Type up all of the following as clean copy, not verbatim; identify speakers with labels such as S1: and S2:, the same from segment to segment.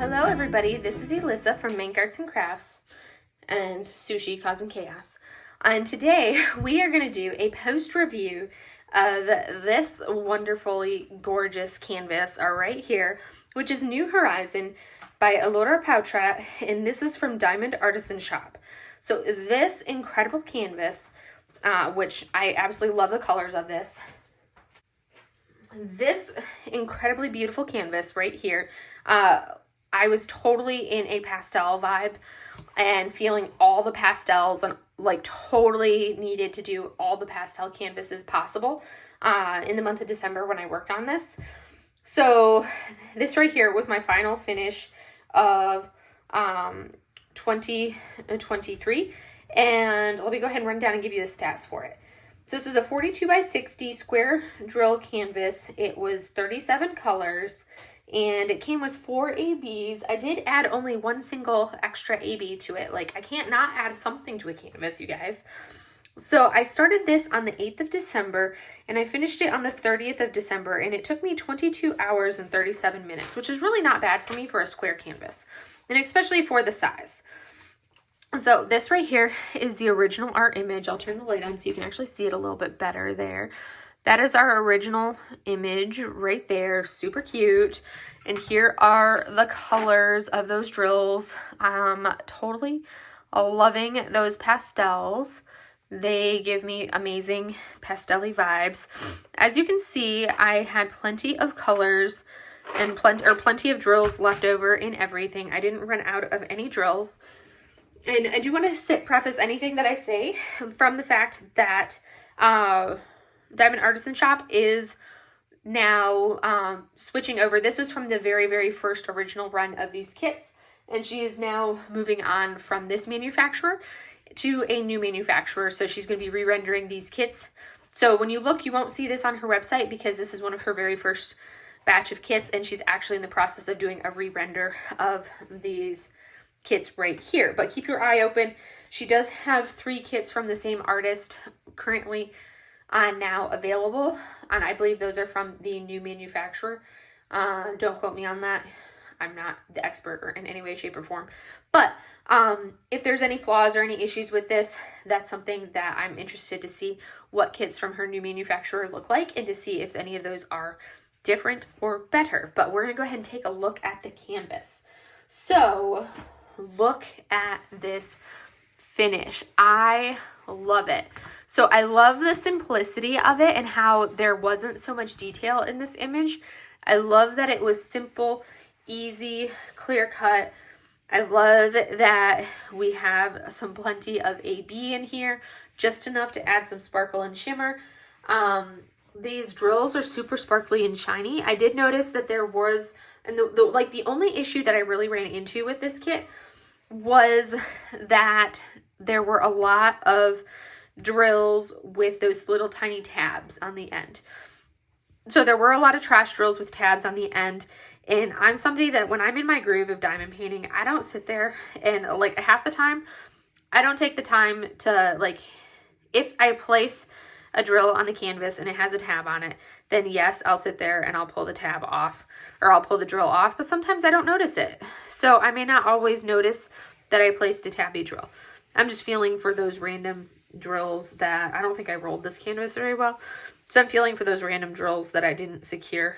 S1: Hello everybody, this is Alyssa from Mank Arts and Crafts and Sushi Causing Chaos. And today we are going to do a post review of this wonderfully gorgeous canvas right here, which is New Horizon by Elora Pautrat, and this is from Diamond Artisan Shop. So this incredible canvas, which I absolutely love the colors of this. This incredibly beautiful canvas right here, I was totally in a pastel vibe and feeling all the pastels and like totally needed to do all the pastel canvases possible in the month of December when I worked on this. So this right here was my final finish of 2023, and let me go ahead and run down and give you the stats for it. So this was a 42 by 60 square drill canvas. It was 37 colors, and it came with 4 ABs. I did add only one single extra AB to it. Like, I can't not add something to a canvas, you guys. So I started this on the 8th of December, and I finished it on the 30th of December, and it took me 22 hours and 37 minutes, which is really not bad for me for a square canvas, and especially for the size. So this right here is the original art image. I'll turn the light on so you can actually see it a little bit better there. That is our original image right there. Super cute. And here are the colors of those drills. Totally loving those pastels. They give me amazing pastel-y vibes. As you can see, I had plenty of colors and plenty of drills left over in everything. I didn't run out of any drills. And I do want to preface anything that I say from the fact that Diamond Artisan Shop is now switching over. This was from the very, very first original run of these kits, and she is now moving on from this manufacturer to a new manufacturer. So she's going to be re-rendering these kits. So when you look, you won't see this on her website because this is one of her very first batch of kits, and she's actually in the process of doing a re-render of these kits right here. But keep your eye open. She does have 3 kits from the same artist currently now available, and I believe those are from the new manufacturer. Don't quote me on that. I'm not the expert or in any way, shape, or form. But if there's any flaws or any issues with this, that's something that I'm interested to see what kits from her new manufacturer look like, and to see if any of those are different or better. But we're going to go ahead and take a look at the canvas. So look at this finish. I love it. So I love the simplicity of it and how there wasn't so much detail in this image. I love that it was simple, easy, clear cut. I love that we have plenty of AB in here, just enough to add some sparkle and shimmer. These drills are super sparkly and shiny. I did notice that there was, and the only issue that I really ran into with this kit was that there were a lot of drills with those little tiny tabs on the end. So there were a lot of trash drills with tabs on the end, and I'm somebody that when I'm in my groove of diamond painting, I don't sit there and like half the time, I don't take the time to like, if I place a drill on the canvas and it has a tab on it, then yes, I'll sit there and I'll pull the tab off, or I'll pull the drill off, but sometimes I don't notice it. So I may not always notice that I placed a tabby drill. I'm just feeling for those random drills that, I don't think I rolled this canvas very well. So I'm feeling for those random drills that I didn't secure,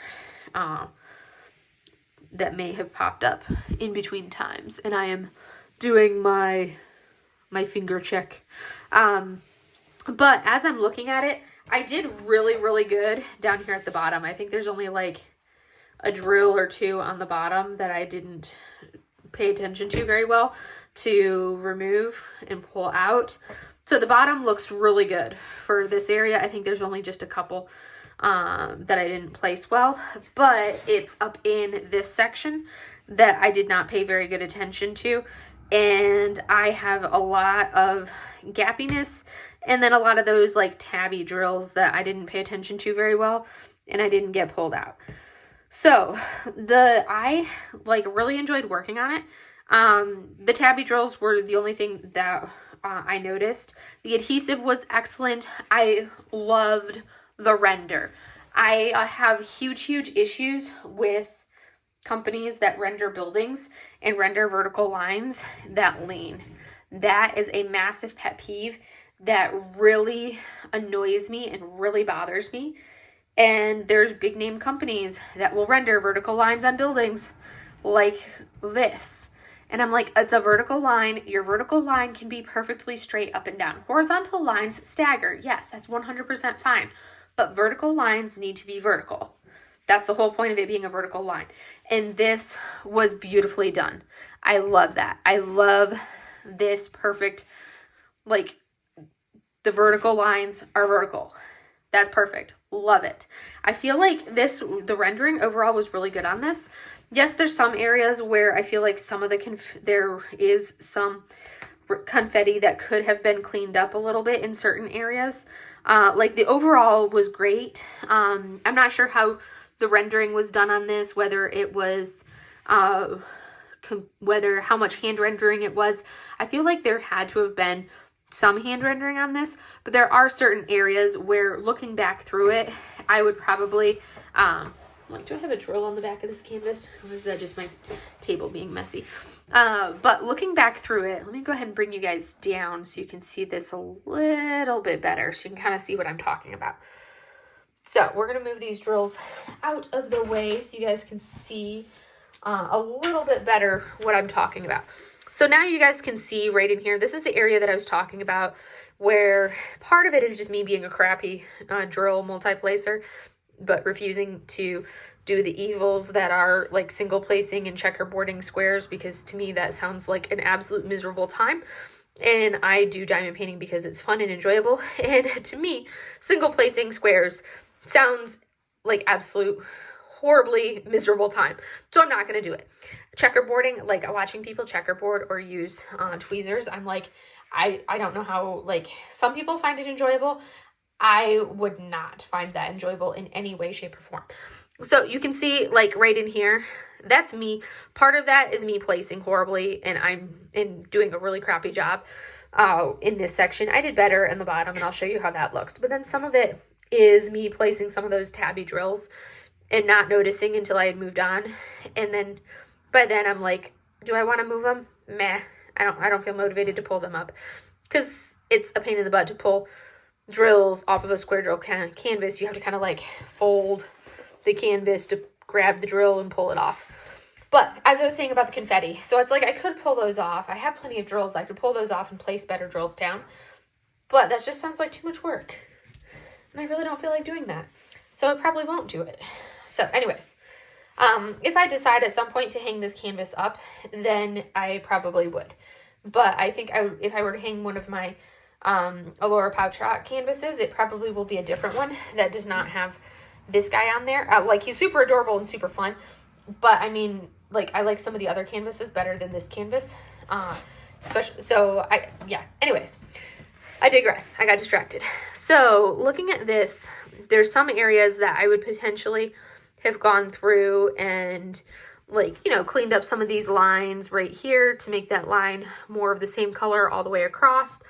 S1: that may have popped up in between times. And I am doing my finger check. But as I'm looking at it, I did really, really good down here at the bottom. I think there's only like a drill or 2 on the bottom that I didn't pay attention to very well to remove and pull out. So the bottom looks really good for this area. I think there's only just a couple that I didn't place well, but it's up in this section that I did not pay very good attention to, and I have a lot of gappiness and then a lot of those like tabby drills that I didn't pay attention to very well, and I didn't get pulled out. So I like really enjoyed working on it. The tabby drills were the only thing that I noticed. The adhesive was excellent. I loved the render. I have huge issues with companies that render buildings and render vertical lines that lean. That is a massive pet peeve that really annoys me and really bothers me. And there's big name companies that will render vertical lines on buildings like this. And I'm like, it's a vertical line. Your vertical line can be perfectly straight up and down. Horizontal lines stagger. Yes, that's 100% fine. But vertical lines need to be vertical. That's the whole point of it being a vertical line. And this was beautifully done. I love that. I love this perfect, like, the vertical lines are vertical. That's perfect. Love it. I feel like the rendering overall was really good on this. Yes, there's some areas where I feel like some of there is some confetti that could have been cleaned up a little bit in certain areas. Like the overall was great. I'm not sure how the rendering was done on this, whether it was, how much hand rendering it was. I feel like there had to have been some hand rendering on this, but there are certain areas where looking back through it, I would probably, like, do I have a drill on the back of this canvas? Or is that just my table being messy? But looking back through it, let me go ahead and bring you guys down so you can see this a little bit better, so you can kind of see what I'm talking about. So we're going to move these drills out of the way so you guys can see a little bit better what I'm talking about. So now you guys can see right in here, this is the area that I was talking about, where part of it is just me being a crappy drill multi-placer, but refusing to do the evils that are like single placing and checkerboarding squares, because to me that sounds like an absolute miserable time. And I do diamond painting because it's fun and enjoyable. And to me, single placing squares sounds like absolute horribly miserable time. So I'm not going to do it. Checkerboarding, like watching people checkerboard or use tweezers, I'm like, I don't know how, like, some people find it enjoyable. I would not find that enjoyable in any way, shape, or form. So you can see, like, right in here, that's me. Part of that is me placing horribly, and I'm doing a really crappy job in this section. I did better in the bottom, and I'll show you how that looks. But then some of it is me placing some of those tabby drills and not noticing until I had moved on. And then by then I'm like, do I want to move them? Meh. I don't feel motivated to pull them up, because it's a pain in the butt to pull drills off of a square drill canvas. You have to kind of like fold the canvas to grab the drill and pull it off. But as I was saying about the confetti, so it's like I could pull those off. I have plenty of drills. I could pull those off and place better drills down. But that just sounds like too much work. And I really don't feel like doing that. So I probably won't do it. So anyways, if I decide at some point to hang this canvas up, then I probably would. But I think if I were to hang one of my Elora Pautrat canvases, it probably will be a different one that does not have this guy on there. Like, he's super adorable and super fun. But I mean, like, I like some of the other canvases better than this canvas. Especially, so anyways, I digress. I got distracted. So looking at this, there's some areas that I would potentially have gone through and, like, you know, cleaned up some of these lines right here to make that line more of the same color all the way across.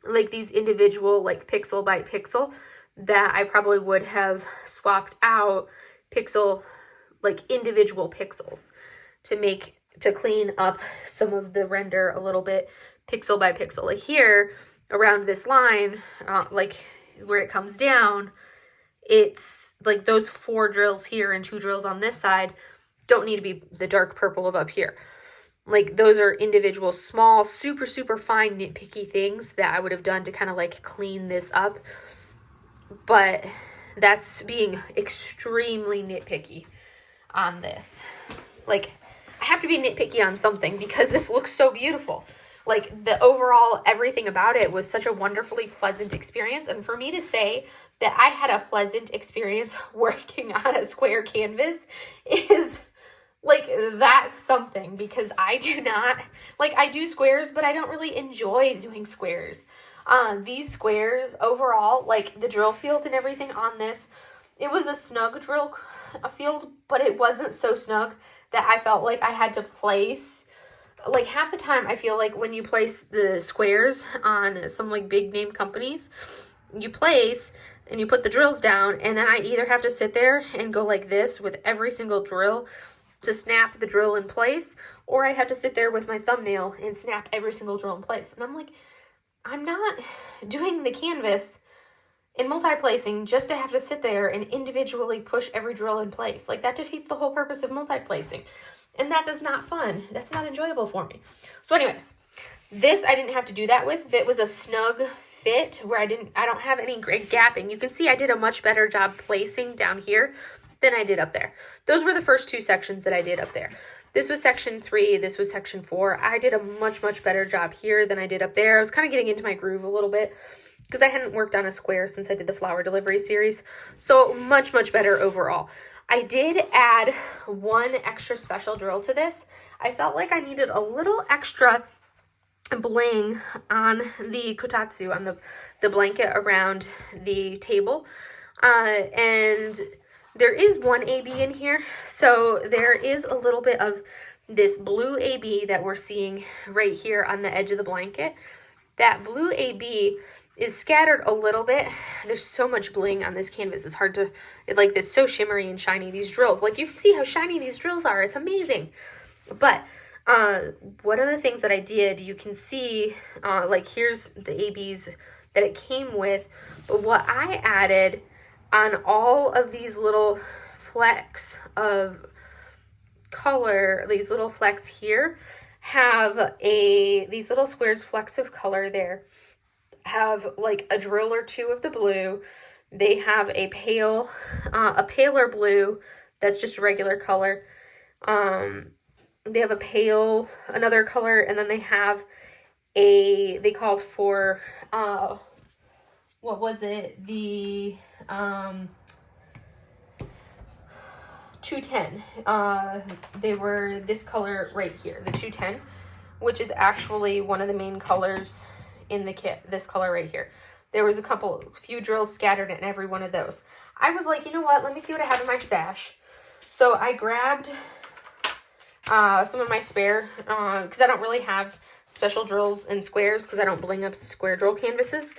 S1: Like these individual, like, pixel by pixel that I probably would have swapped out like individual pixels to clean up some of the render a little bit pixel by pixel. Like here around this line, like where it comes down, it's like those 4 drills here and 2 drills on this side don't need to be the dark purple of up here. Like, those are individual small, super, super fine nitpicky things that I would have done to kind of like clean this up. But that's being extremely nitpicky on this. Like, I have to be nitpicky on something because this looks so beautiful. Like, the overall everything about it was such a wonderfully pleasant experience. And for me to say that I had a pleasant experience working on a square canvas is, like, that's something, because I do not, like, I do squares, but I don't really enjoy doing squares. These squares overall, like the drill field and everything on this, it was a snug drill field, but it wasn't so snug that I felt like I had to place, like, half the time I feel like when you place the squares on some, like, big name companies, you place and you put the drills down, and then I either have to sit there and go like this with every single drill, to snap the drill in place, or I have to sit there with my thumbnail and snap every single drill in place. And I'm like, I'm not doing the canvas in multi-placing just to have to sit there and individually push every drill in place. Like, that defeats the whole purpose of multi-placing. And that is not fun. That's not enjoyable for me. So anyways, this I didn't have to do that with. It was a snug fit where I don't have any great gapping. You can see I did a much better job placing down here than I did up there. Those were the first two sections that I did up there. This was section 3, this was section 4. I did a much better job here than I did up there. I was kind of getting into my groove a little bit because I hadn't worked on a square since I did the flower delivery series. So much better overall. I did add one extra special drill to this. I felt like I needed a little extra bling on the kotatsu, on the blanket around the table. And there is one AB in here, so there is a little bit of this blue AB that we're seeing right here on the edge of the blanket. That blue AB is scattered a little bit. There's so much bling on this canvas. It's hard to, it's so shimmery and shiny, these drills. Like, you can see how shiny these drills are. It's amazing. But one of the things that I did, you can see, like, here's the ABs that it came with. But what I added on all of these little flecks of color, these little flecks here, have these little squares, flecks of color there, have like a drill or two of the blue. They have a paler blue that's just a regular color. They have another color, and then they have they called for, what was it? The 210. They were this color right here, the 210, which is actually one of the main colors in the kit, this color right here. There was a few drills scattered in every one of those. I was like, you know what? Let me see what I have in my stash. So I grabbed some of my spare, because I don't really have special drills and squares, because I don't bling up square drill canvases,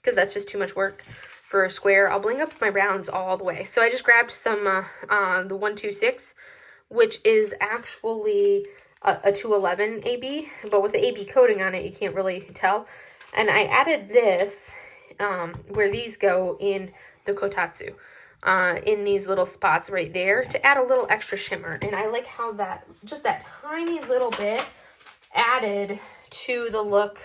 S1: because that's just too much work for a square. I'll bling up my rounds all the way. So I just grabbed some, the 126, which is actually a 211 AB, but with the AB coating on it, you can't really tell. And I added this, where these go in the kotatsu, in these little spots right there, to add a little extra shimmer. And I like how just that tiny little bit added to the look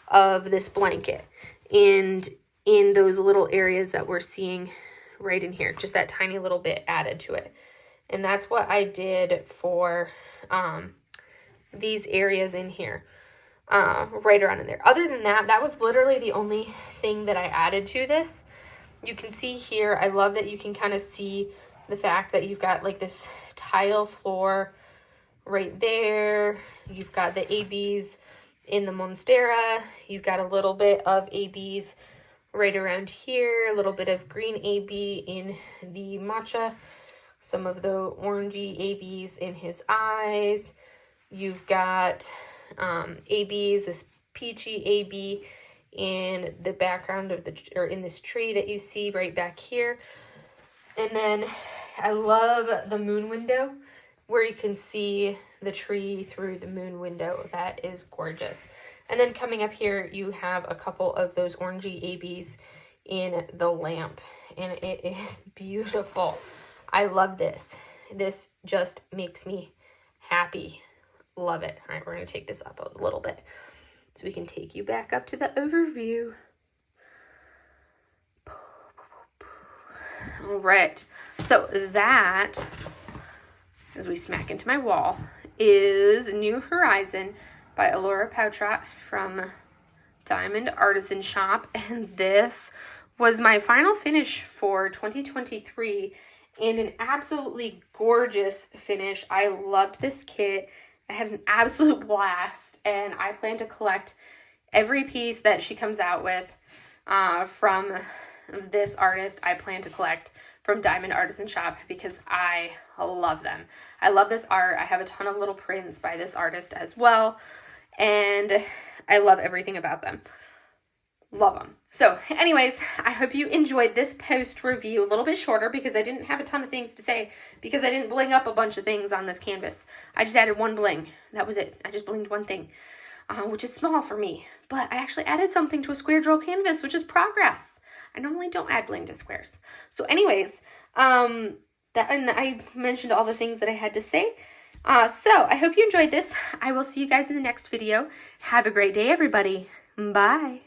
S1: of this blanket. And in those little areas that we're seeing right in here, just that tiny little bit added to it. And that's what I did for these areas in here, right around in there. Other than that, that was literally the only thing that I added to this. You can see here, I love that you can kind of see the fact that you've got like this tile floor right there. You've got the ABs in the Monstera. You've got a little bit of ABs right around here, a little bit of green AB in the matcha, some of the orangey ABs in his eyes. You've got ABs, this peachy AB in the background of in this tree that you see right back here. And then I love the moon window where you can see the tree through the moon window. That is gorgeous. And then coming up here, you have a couple of those orangey ABs in the lamp, and it is beautiful. I love this. This just makes me happy. Love it. All right, we're going to take this up a little bit so we can take you back up to the overview. All right. So that, as we smack into my wall, is New Horizon by Elora Pautrat from Diamond Artisan Shop. And this was my final finish for 2023, and an absolutely gorgeous finish. I loved this kit. I had an absolute blast, and I plan to collect every piece that she comes out with from this artist. I plan to collect from Diamond Artisan Shop because I love them. I love this art. I have a ton of little prints by this artist as well, and I love everything about them. Love them. So anyways, I hope you enjoyed this post review. A little bit shorter because I didn't have a ton of things to say because I didn't bling up a bunch of things on this canvas. I just added one bling. That was it. I just blinged one thing, which is small for me. But I actually added something to a square drill canvas, which is progress. I normally don't add bling to squares. So anyways, and I mentioned all the things that I had to say. So I hope you enjoyed this. I will see you guys in the next video. Have a great day, everybody. Bye.